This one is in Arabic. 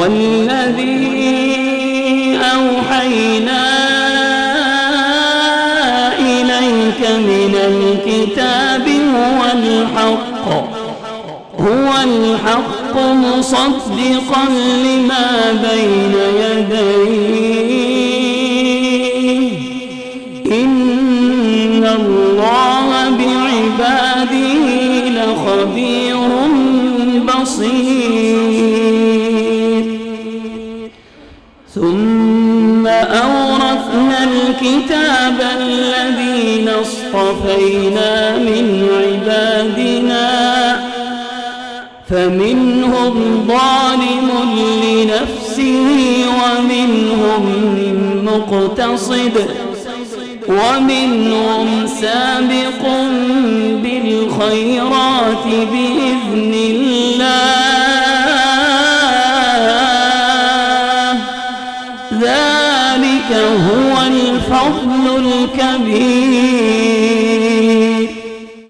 والذي أوحينا إليك من الكتاب هو الحق مصدقا لما بين يديه إن الله بعباده لخبير بصير. ثم أورثنا الكتاب الذين اصطفينا من عبادنا فمنهم ظالم لنفسه ومنهم مقتصد ومنهم سابق بالخيرات بإذن الله ذلك هو الفضل الكبير.